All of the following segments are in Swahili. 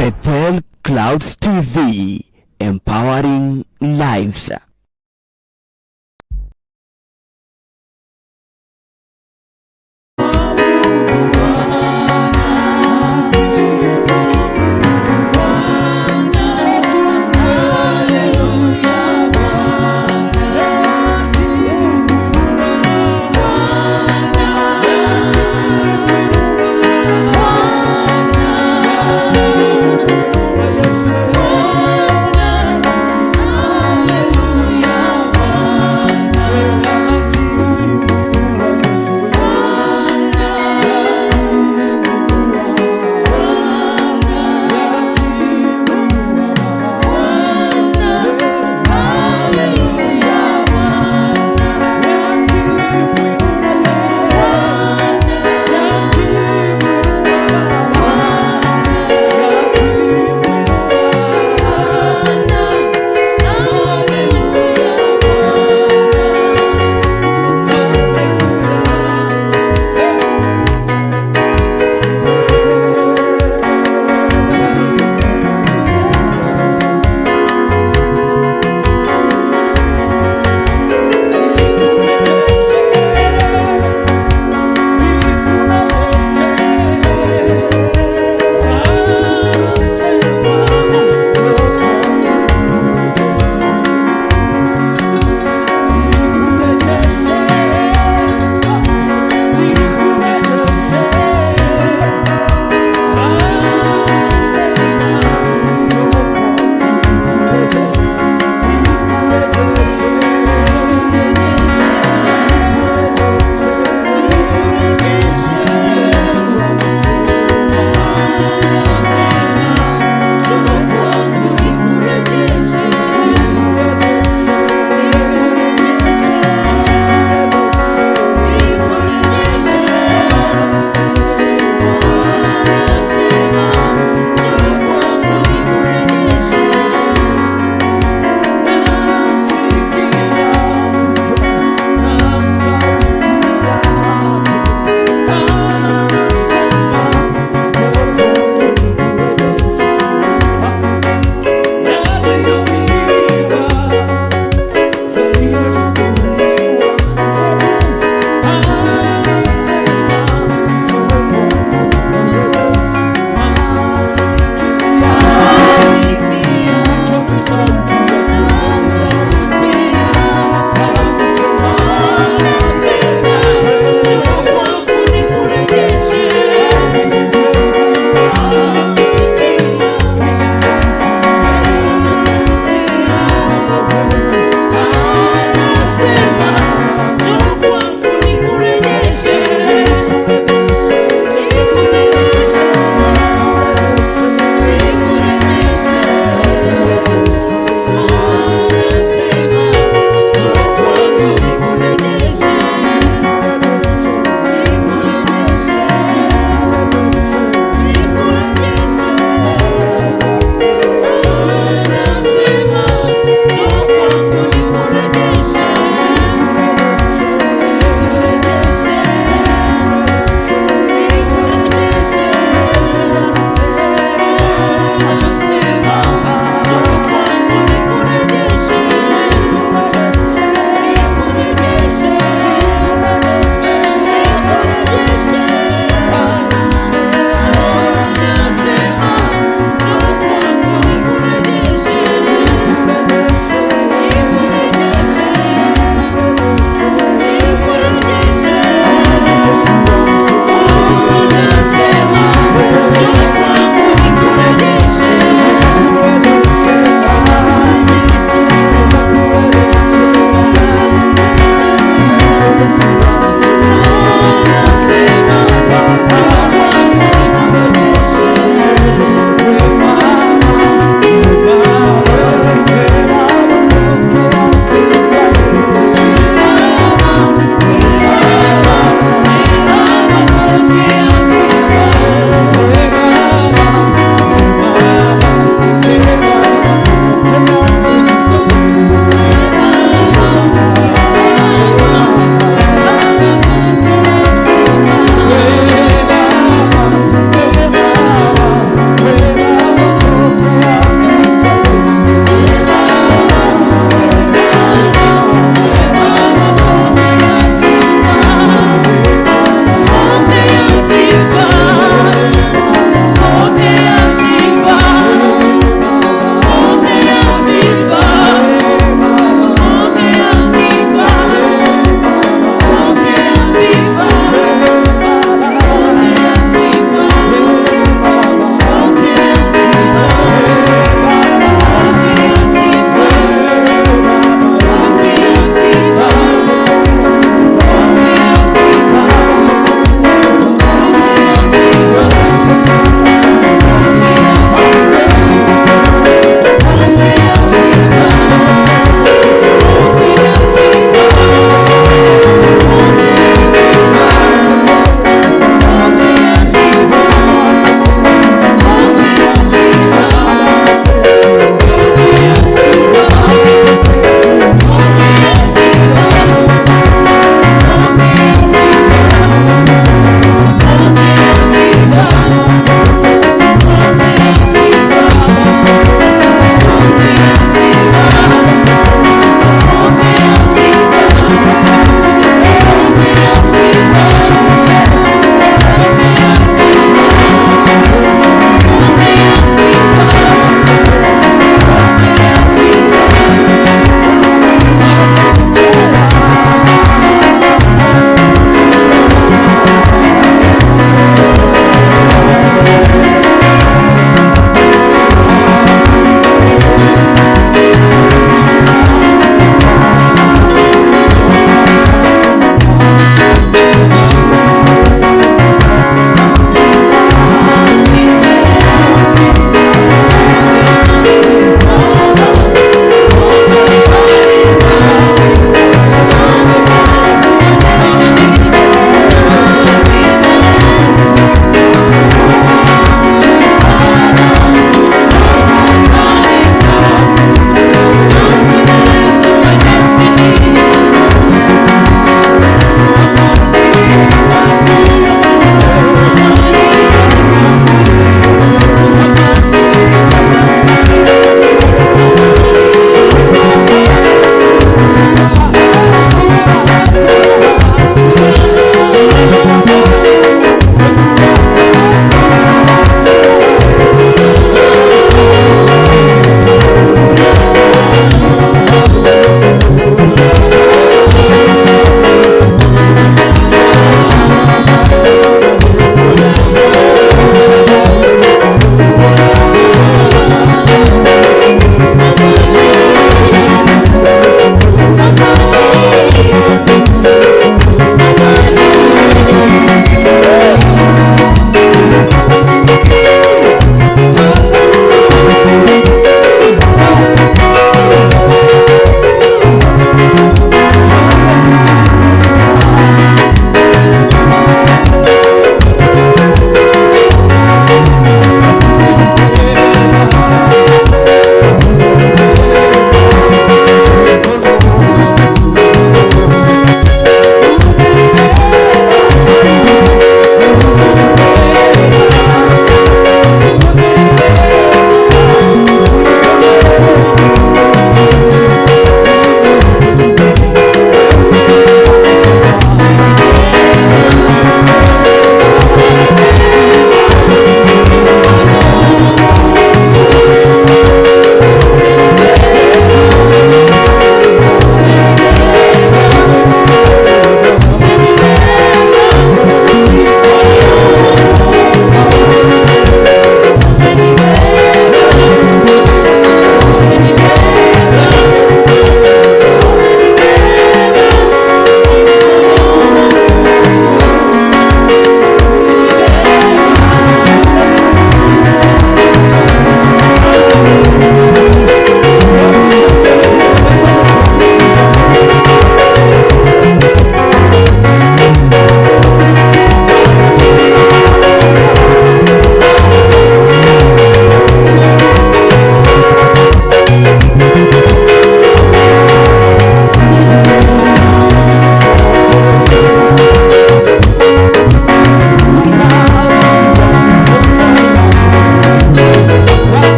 Bethel Clouds TV, empowering lives.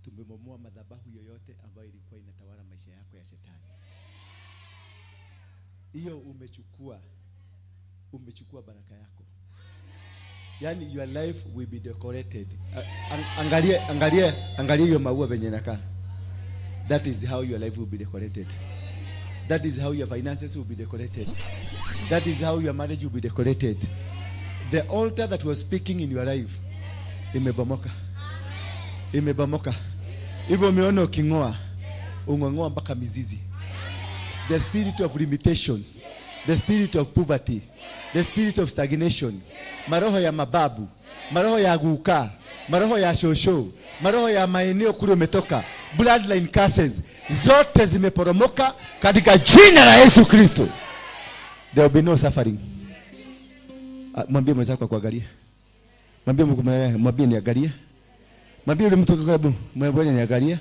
Tumebomoa madhabahu yoyote ambayo ilikuwa inatawala maisha yako ya shetani. Hiyo umechukua baraka yako. Yani your life will be decorated. Angalia hiyo maua venye inakaa. That is how your life will be decorated. That is how your finances will be decorated. That is how your marriage will be decorated. The altar that was speaking in your life imebomoka. Imebomoka. Hivyo umeona ukingoa, ungongoa mpaka mizizi. The spirit of limitation, the spirit of poverty, the spirit of stagnation, maroho ya mababu, maroho ya guka, maroho ya shosho, maroho ya maeneo kule umetoka, bloodline curses, zote zimeporomoka katika jina la Yesu Kristo. There will be no suffering. Mwambie mwenzako kuangalia. Mwambie niangalie. Mwambie yule mtu karibu, mwambie niangalie.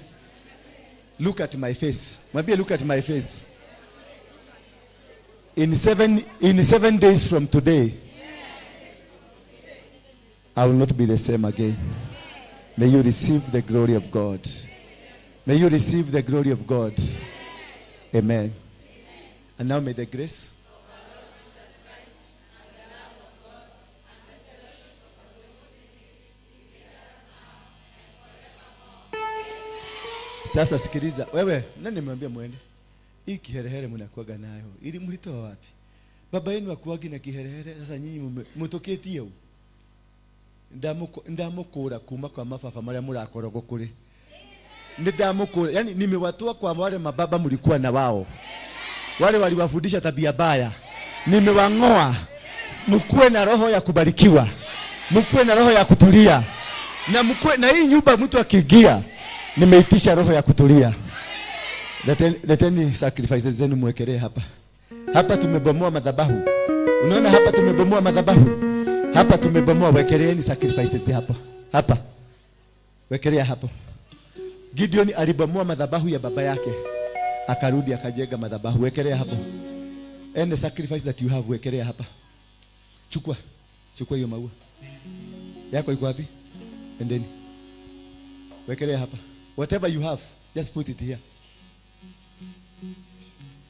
Look at my face. Mwambie look at my face. In 7 days from today, I will not be the same again. May you receive the glory of God. May you receive the glory of God. Amen. And now may the grace Sasa sikiliza, wewe nani nimwambia muende? Hii kiherehere mnakuaga nayo. Ili mlitoa wapi? Baba yenu akuagi na kiherehere, sasa nyinyi mtoketie huko. Ndamukura kuma kwa mafafa maria murakorogo kuri. Ndamukura, yani nimewatoa kwa wale mababa mlikuwa na wao. Wale waliwafundisha tabia baya. Nimewang'oa. Mkuwe na roho ya kubarikiwa. Mkuwe na roho ya kutulia. Na mkuwe na hii nyumba mtu akiingia, nimeitisha roho ya kutulia. Leteni sacrifices zenu muwekelee hapa. Hapa tumebomoa madhabahu. Unaona hapa tumebomoa madhabahu. Hapa tumebomoa, wekeleeni sacrifices hapo. Hapa. Wekelea hapo. Gideon alibomoa madhabahu ya baba yake. Akarudi akajenga madhabahu. Wekelea hapo. Any sacrifice that you have, wekelea hapa. Chukua hiyo maua. Yako iko wapi? Endeni. Wekelea hapa. Whatever you have, just put it here.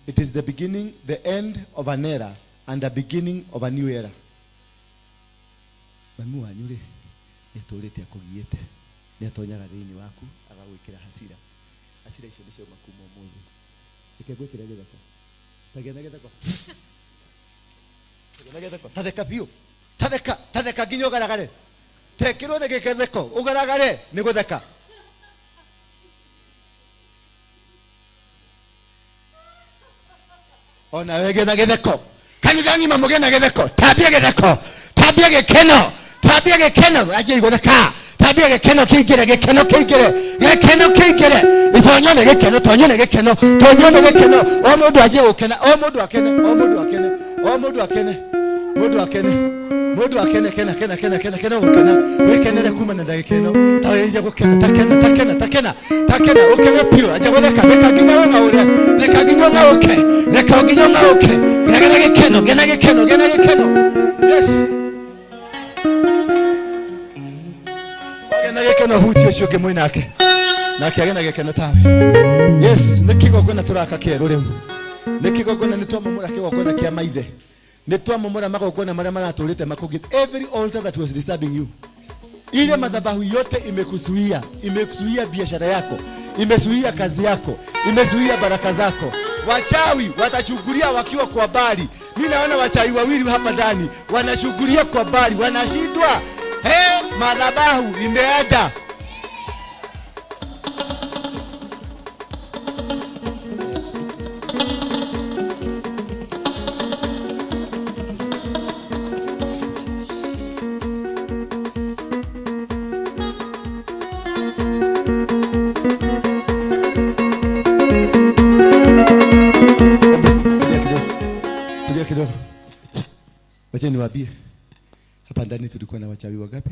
It is the beginning, the end of an era and the beginning of a new era. Mami wanyure nitulete akugiete ni atonyaga thiini waku agagwikira hasira icio nicio makumo mungu ikegwikira githeko tatheka biu tatheka nginya ugaragare tekirwo ni githeko ugaragare ni gutheka ona wege na githeko kanithani mamuge na githeko tabia githeko tabia gekeno aje igotheka tabia gekeno kingire itonyone gekeno o mundu aje gukena o mundu akene gukena wekenere kuma na ndagikeno tawenje gukena takena ukene pio aje gutheka reka nginya ngaure reka nginya ngauke gena gekeno yes na gekeno hutio cio mwina ake na kiagena gekeno tawe yes nikigogona turaka kero riu nikigogona nitwamumura kigogona kia maithe nitwamumura magogona maria maraturite makugit every altar that was disturbing you. Ile madhabahu yote imekuzuia biashara yako, imezuia kazi yako, imezuia baraka zako. Wachawi watachungulia wakiwa kwa bali. Mimi naona wachawi wawili hapa ndani wanachungulia kwa bali, wanashindwa. Madhabahu imeenda. Tulia kidogo. Wacha niwaambie. Hapa ndani tulikuwa na wachawi wangapi?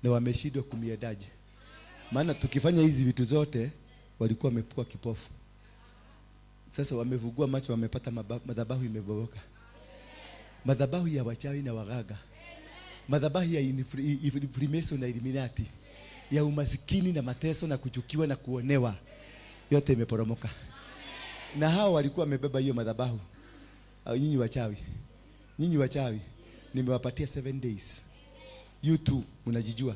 Na wameshindwa kumiedaje. Maana tukifanya hizi vitu zote walikuwa wamepua kipofu. Sasa wamevugua macho, wamepata madhabahu imeboboka. Madhabahu ya wachawi na wagaga. Madhabahu ya Freemason na Illuminati. Ya umasikini na mateso na kuchukiwa na kuonewa. Yote imeporomoka. Na hao walikuwa wamebeba hiyo madhabahu. Nyinyi wachawi nimewapatia 7 days. You too mnajijua.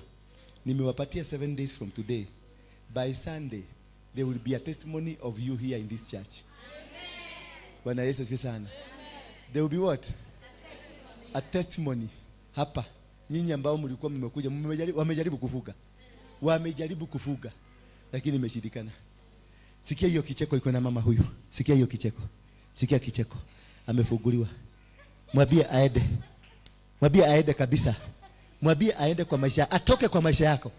Nimewapatia 7 days from today. By Sunday there will be a testimony of you here in this church. Bwana Yesu asifiwe sana. There will be what? A testimony hapa. Nyinyi ambao mlikuwa mmekuja wamejaribu kufuga lakini imeshindikana. Sikia hiyo kicheko iko na mama huyu. Sikia hiyo kicheko. Sikia kicheko. Amefunguliwa. Mwambie aende kabisa. Mwambie aende kwa maisha, atoke kwa maisha yako.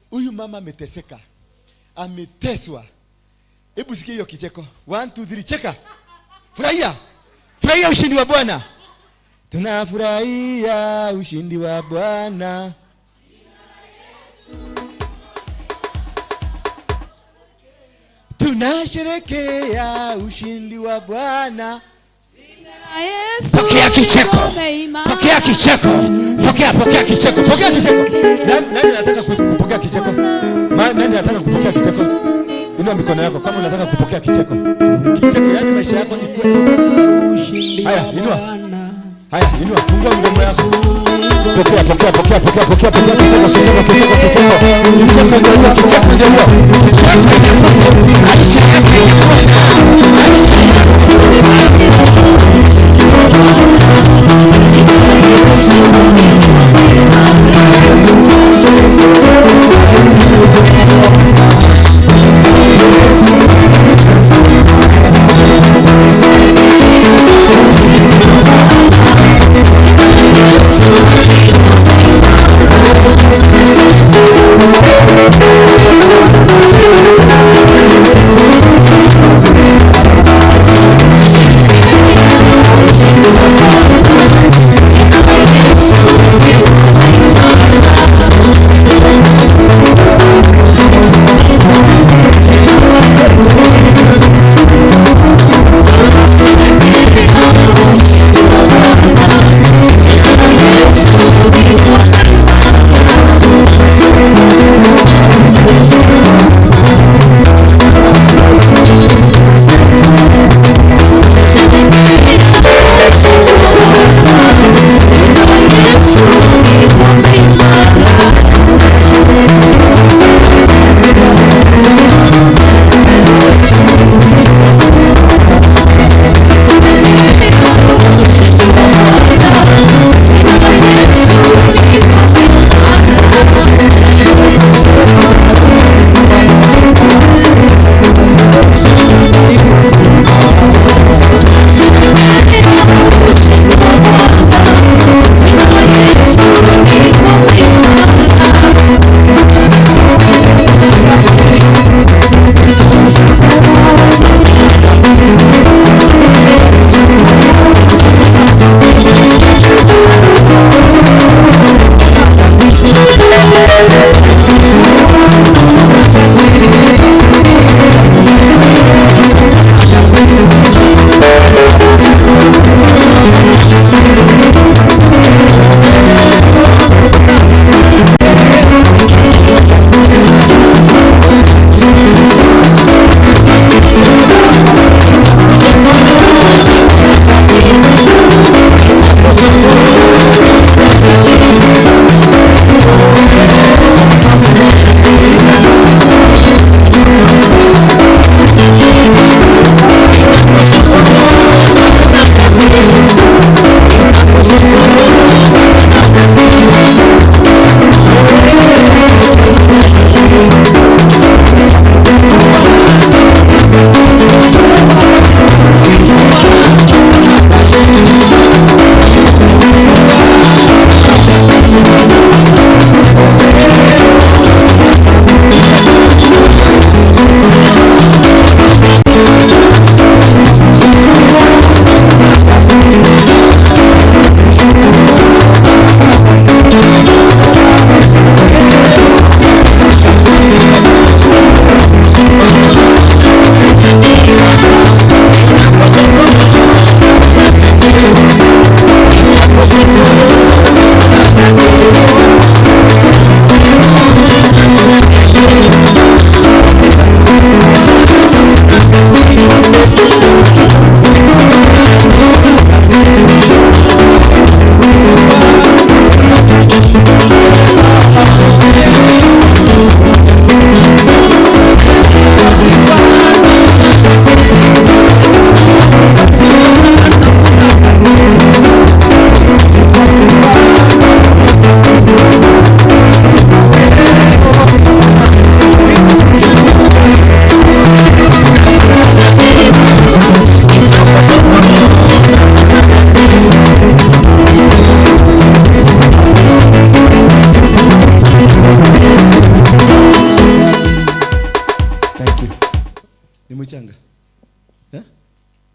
Huyu mama ameteseka. Ameteswa. Hebu sikia hiyo kicheko. 1 2 3 cheka. Furahia ushindi wa Bwana. Tunafurahia ushindi wa Bwana. Tunasherehekea ushindi wa Bwana. Pokea kicheko. Pokea kicheko. Nani anataka kupokea kicheko? Nani anataka kupokea kicheko? Inua mikono yako kama unataka kupokea kicheko. Kicheko yani maisha yako ikue. Haya, inua. Haya, inua, fungua mdomo yako. Pokea kicheko ndio hiyo. Aisha yake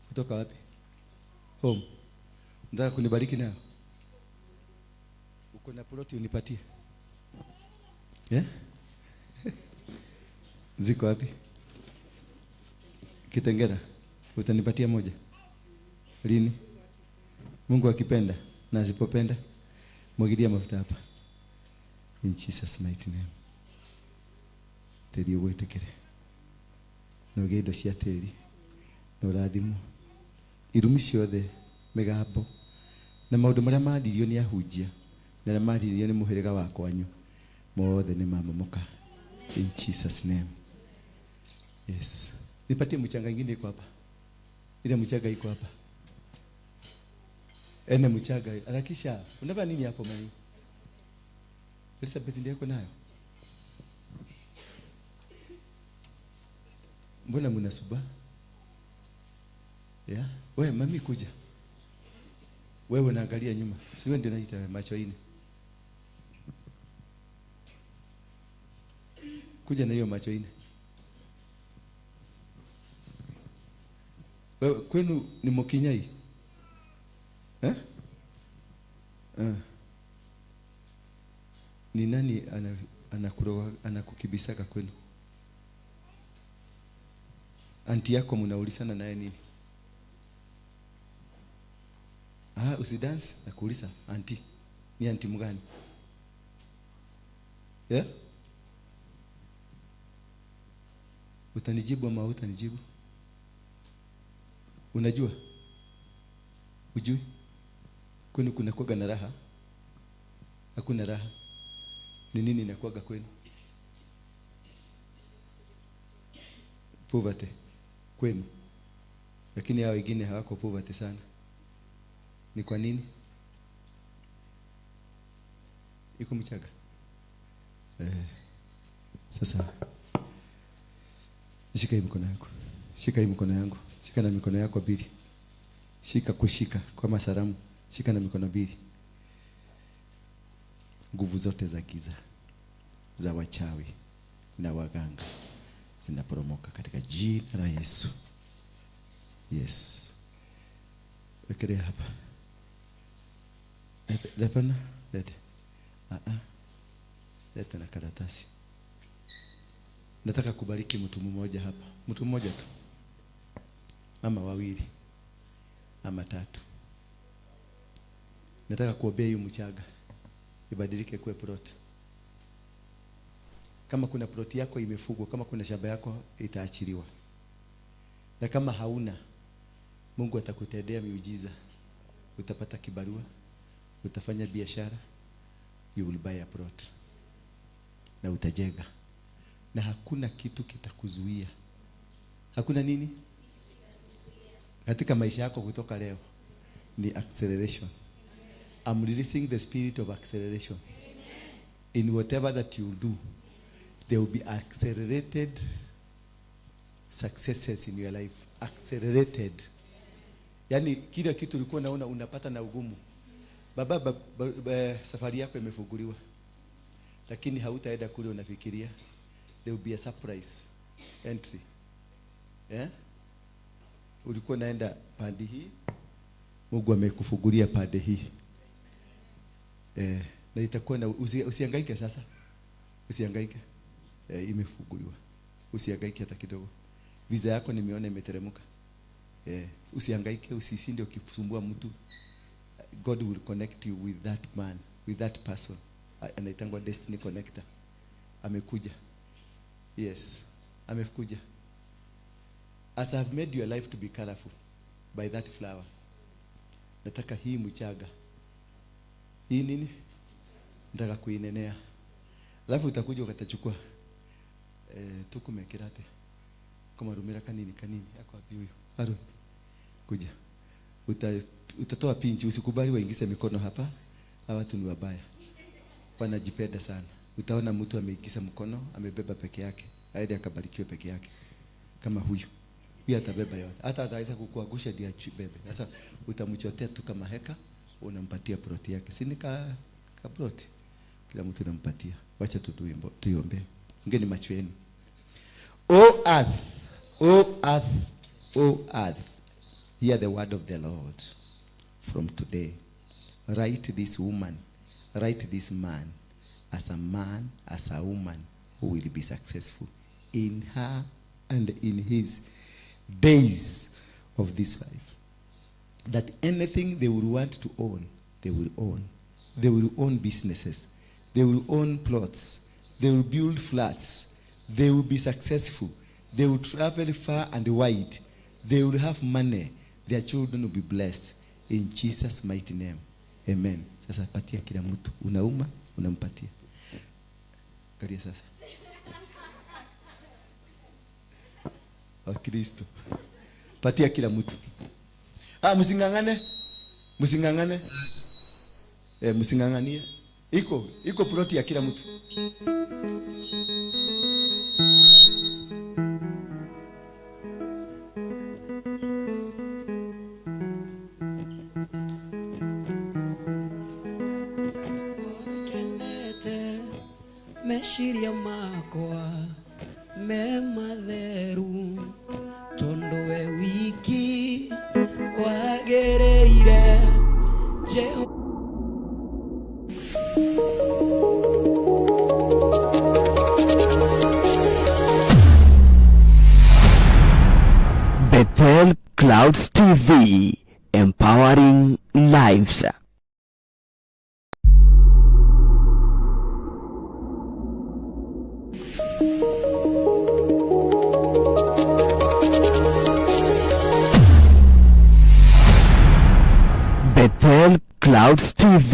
Kutoka wapi? Home. Nataka kunibariki nayo. Uko na ploti unipatie? Yeah? Ziko wapi? Kitengela. Utanipatia moja? Lini? Mungu akipenda na asipopenda mwagilia mafuta hapa. In Jesus mighty name. Teri ugwetekere. No gendo cia teri. No rathimo. Irumi ciothe, migambo Na maundu maria mandirio ni ahunjia na mandirio ni muhiriga wa kwanyu mothe ni mamomoka in Jesus name. Yes. Nipatie mchanga ingine iko hapa. Ile mchanga iko hapa. Ene mchanga. Alakisha. Unava nini hapo mami? Elizabeth ndiye yako nayo. Mbona mnasuba? Yeah. Wewe mami kuja. Wewe unaangalia nyuma. Si wewe ndio unaita macho ine. Kuja na hiyo macho ine. Wewe kwenu ni Mokinyai? Ni nani anakukibisaka kwenu? Anti yako mnaulisana naye nini? Usidance na kuuliza anti. Ni anti mgani? Yeah? Utanijibu ama utanijibu? Unajua? Ujui? Kwenu kuna kuwaga na raha? Hakuna raha. Ni nini inakuwaga kwenu? Poverty. Kwenu. Lakini hao wengine hawako poverty sana. Ni kwa nini? Iko mchaga. Sasa shika hii mkono yako. Shika hii mkono yangu. Shika na mikono yako mbili. Shika kushika kwa masalamu. Shika na mikono mbili. Nguvu zote za giza za wachawi na waganga zinaporomoka katika jina la Yesu. Yes. Wekelea hapa. Lepana, lete. Lete na karatasi. Nataka kubariki mtu mmoja hapa. Mtu mmoja tu. Ama wawili. Ama tatu. Nataka kuombea hiyo mchaga ibadilike kuwe plot. Kama kuna plot yako imefugwa, kama kuna shamba yako itaachiliwa. Na kama hauna, Mungu atakutendea miujiza. Utapata kibarua, utafanya biashara, you will buy a plot. Na utajenga. Na hakuna kitu kitakuzuia. Hakuna nini? Katika maisha yako kutoka leo ni acceleration. I'm releasing the spirit of acceleration. In whatever that you do, there will be accelerated successes in your life. Accelerated. Yani kila kitu ulikuwa unaona unapata na ugumu. Baba, safari yako imefunguliwa. Lakini hautaenda kule unafikiria. There will be a surprise entry. Yeah? Ulikuwa naenda pande hii. Mungu amekufungulia pande hii. Na itakuwa na usihangaike sasa. Usihangaike. Imefunguliwa. Usihangaike hata kidogo. Visa yako nimeona imeteremka. Usihangaike, usishinde ukisumbua mtu. God will connect you with that man, with that person. Anaitangwa destiny connector. Amekuja. Yes, amekuja. As I've made your life to be colorful by that flower. Nataka hii mchaga. Hii nini? Nataka kuinenea. Alafu utakuja ukatachukua tukumekirate. Kama rumira kanini yako wapi huyo? Harun. Kuja. Utatoa pinchi, usikubali waingize mikono hapa. Hawa watu ni wabaya. Wanajipenda sana. Utaona mtu ameingiza mkono, amebeba peke yake. Aende akabarikiwe peke yake. Kama huyu. Huyu atabeba yote. Hata ataweza kukuangusha ndio abebe. Sasa utamchotea tu kama heka, unampatia ploti yake. Si ni ka ploti. Kila mtu unampatia. Wacha tuiombe. Ngeni macho yenu. O earth, O earth, O earth, hear the word of the Lord from today. Write this woman, write this man, as a woman who will be successful in her and in his days of this life. That anything they will want to own, they will own. They will own businesses. They will own plots. They will build flats. They will be successful. They will travel far and wide. They will have money. Their children will be blessed. In Jesus' mighty name. Amen. Sasa patia kila mtu. Unauma, unampatia. Kalia sasa. Kristo. Patia kila mtu. Msingangane. Msingangane. Msinganganie. Iko ploti ya kila mtu. Meshiria makwa me matheru tondo we wiki wagereire Bethel Clouds TV, empowering lives. Bethel Clouds TV.